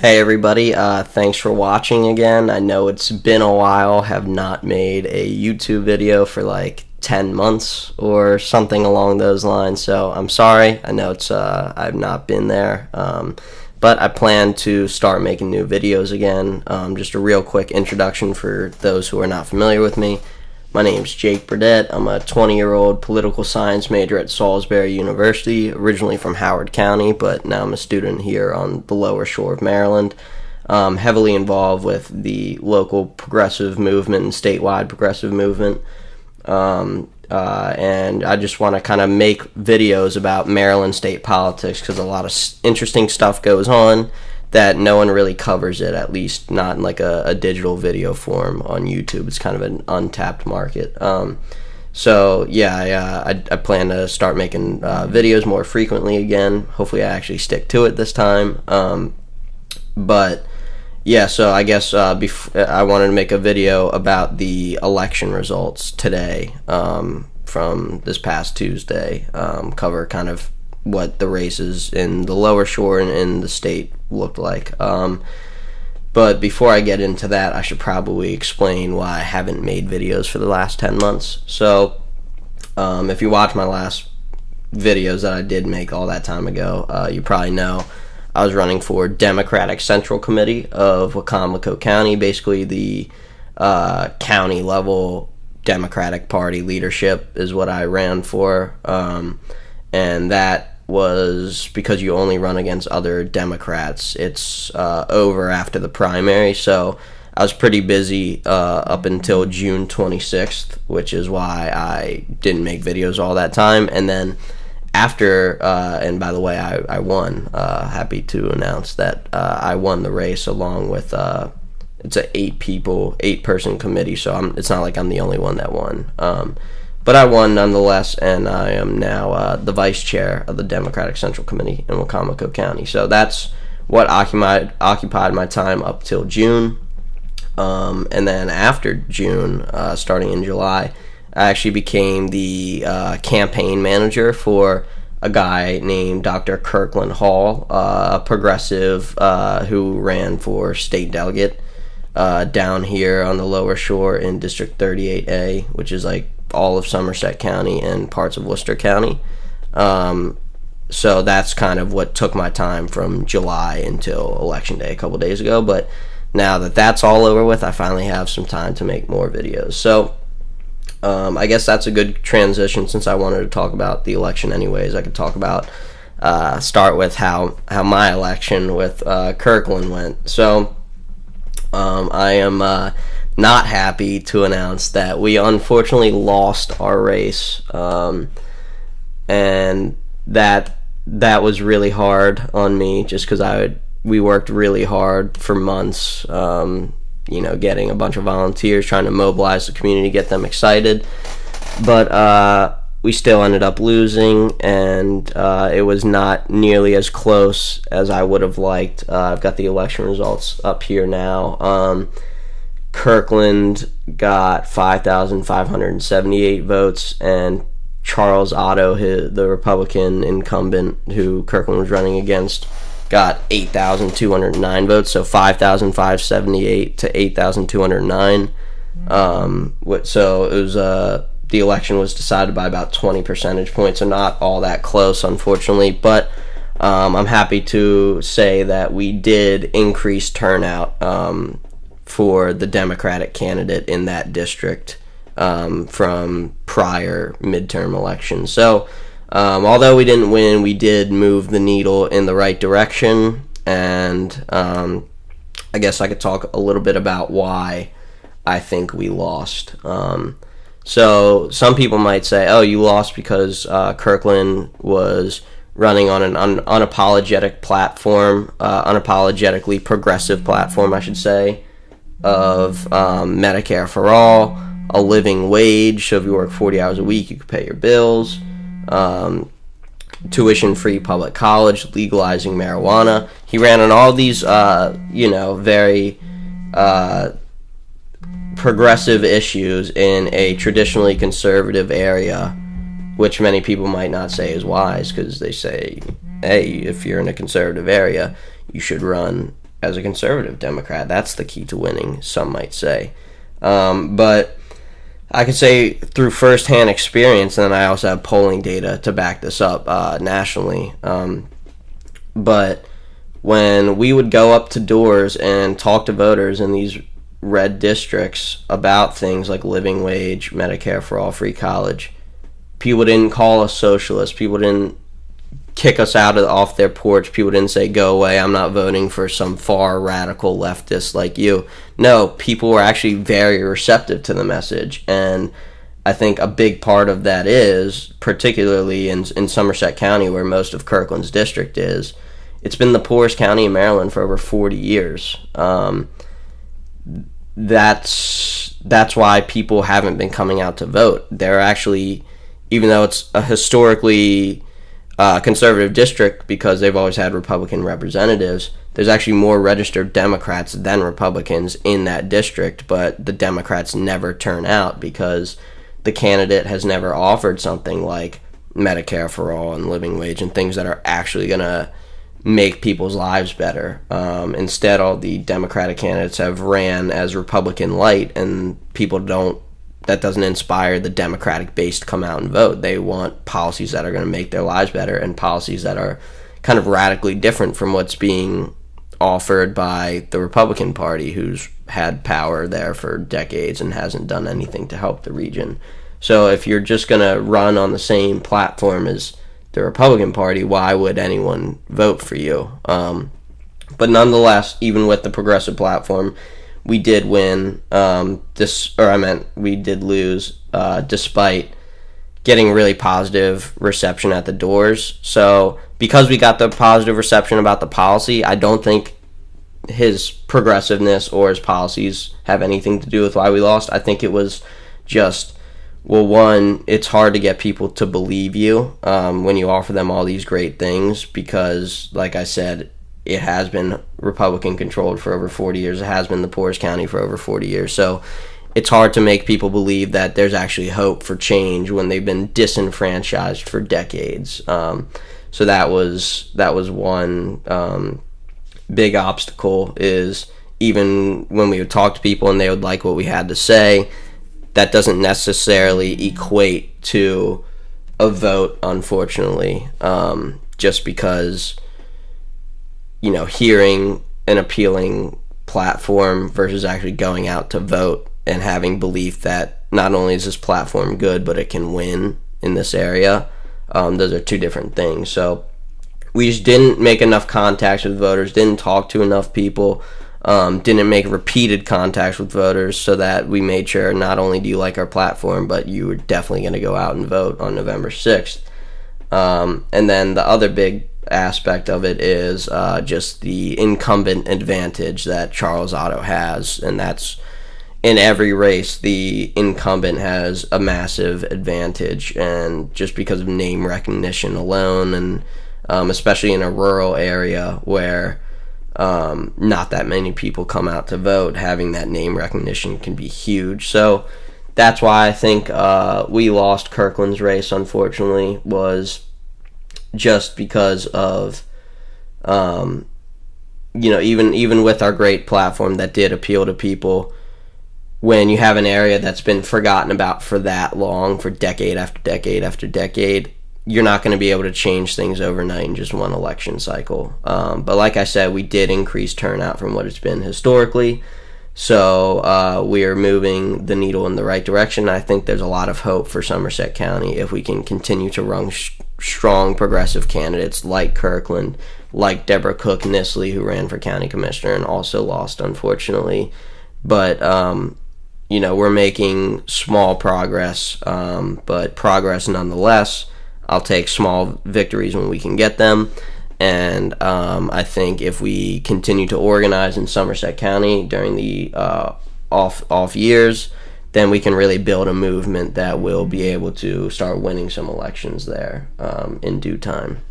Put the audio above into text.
Hey everybody, thanks for watching again. I know it's been a while, have not made a YouTube video for like 10 months or something along those lines, so I'm sorry. I know it's I've not been there, but I plan to start making new videos again. Just a real quick introduction for those who are not familiar with me. My name's Jake Burdett. I'm a 20-year-old political science major at Salisbury University, originally from Howard County, but now I'm a student here on the lower shore of Maryland. Heavily involved with the local progressive movement and statewide progressive movement. And I just want to kind of make videos about Maryland state politics because a lot of interesting stuff goes on that no one really covers it, at least not in like a digital video form on YouTube. It's kind of an untapped market. So yeah, I plan to start making videos more frequently again. Hopefully I actually stick to it this time. But yeah, so I guess I wanted to make a video about the election results today, from this past Tuesday, cover kind of what the races in the lower shore and in the state looked like. But before I get into that, I should probably explain why I haven't made videos for the last 10 months. So if you watch my last videos that I did make all that time ago, you probably know I was running for Democratic Central Committee of Wacomico County, basically the county level Democratic Party leadership is what I ran for. And that was because you only run against other Democrats. It's over after the primary, so I was pretty busy up until June 26th, which is why I didn't make videos all that time. And then after, and by the way, I won. Happy to announce that I won the race along with, it's a 8-person committee, so it's not like I'm the only one that won. But I won nonetheless, and I am now the vice chair of the Democratic Central Committee in Wacomico County. So that's what occupied my time up till June. And then after June, starting in July, I actually became the campaign manager for a guy named Dr. Kirkland Hall, a progressive who ran for state delegate down here on the lower shore in District 38A, which is like all of Somerset County and parts of Worcester County. So that's kind of what took my time from July until Election Day a couple days ago. But now that that's all over with, I finally have some time to make more videos. So I guess that's a good transition, since I wanted to talk about the election anyways. I could talk about, start with how my election with Kirkland went. So I am not happy to announce that we unfortunately lost our race, and that was really hard on me, just because we worked really hard for months, getting a bunch of volunteers, trying to mobilize the community, get them excited, but we still ended up losing, and it was not nearly as close as I would have liked. I've got the election results up here now. Kirkland got 5,578 votes, and Charles Otto, the Republican incumbent who Kirkland was running against, got 8,209 votes, so 5,578 to 8,209. So it was the election was decided by about 20 percentage points, so not all that close, unfortunately. But I'm happy to say that we did increase turnout for the Democratic candidate in that district from prior midterm elections. So although we didn't win, we did move the needle in the right direction, and I guess I could talk a little bit about why I think we lost. So some people might say, oh, you lost because Kirkland was running on an unapologetic platform, unapologetically progressive platform, I should say, of Medicare for all, a living wage, so if you work 40 hours a week, you could pay your bills, tuition-free public college, legalizing marijuana. He ran on all these, very progressive issues in a traditionally conservative area, which many people might not say is wise, because they say, hey, if you're in a conservative area, you should run as a conservative Democrat. That's the key to winning, some might say. But I could say through firsthand experience, and I also have polling data to back this up nationally. But when we would go up to doors and talk to voters in these red districts about things like living wage, Medicare for all, free college, people didn't call us socialists. People didn't kick us off their porch. People didn't say, go away, I'm not voting for some far radical leftist like you. No, people were actually very receptive to the message. And I think a big part of that is, particularly in Somerset County, where most of Kirkland's district is, it's been the poorest county in Maryland for over 40 years. That's why people haven't been coming out to vote. They're actually, even though it's a historically conservative district because they've always had Republican representatives, there's actually more registered Democrats than Republicans in that district, but the Democrats never turn out because the candidate has never offered something like Medicare for all and living wage and things that are actually going to make people's lives better. Instead, all the Democratic candidates have ran as Republican light, and that doesn't inspire the Democratic base to come out and vote. They want policies that are going to make their lives better and policies that are kind of radically different from what's being offered by the Republican Party, who's had power there for decades and hasn't done anything to help the region. So if you're just going to run on the same platform as the Republican Party, why would anyone vote for you? But nonetheless, even with the progressive platform, we did win we did lose despite getting really positive reception at the doors. So because we got the positive reception about the policy, I don't think his progressiveness or his policies have anything to do with why we lost. I think it was just, well, one, it's hard to get people to believe you when you offer them all these great things because, like I said, it has been Republican controlled for over 40 years. It has been the poorest county for over 40 years. So it's hard to make people believe that there's actually hope for change when they've been disenfranchised for decades. So that was one big obstacle, is even when we would talk to people and they would like what we had to say, that doesn't necessarily equate to a vote, unfortunately, just because, hearing an appealing platform versus actually going out to vote and having belief that not only is this platform good, but it can win in this area, those are two different things. So we just didn't make enough contacts with voters, didn't talk to enough people, didn't make repeated contacts with voters so that we made sure not only do you like our platform, but you were definitely going to go out and vote on November 6th. And then the other big aspect of it is just the incumbent advantage that Charles Otto has, and that's in every race the incumbent has a massive advantage, and just because of name recognition alone, and especially in a rural area where not that many people come out to vote, having that name recognition can be huge. So that's why I think we lost Kirkland's race, unfortunately, was just because of even with our great platform that did appeal to people, when you have an area that's been forgotten about for that long, for decade after decade after decade, you're not going to be able to change things overnight in just one election cycle. But like I said, we did increase turnout from what it's been historically. So we are moving the needle in the right direction. I think there's a lot of hope for Somerset County if we can continue to run strong progressive candidates like Kirkland, like Deborah Cook Nisley, who ran for county commissioner and also lost, unfortunately. But we're making small progress, but progress nonetheless. I'll take small victories when we can get them. And I think if we continue to organize in Somerset County during the off years, then we can really build a movement that will be able to start winning some elections there in due time.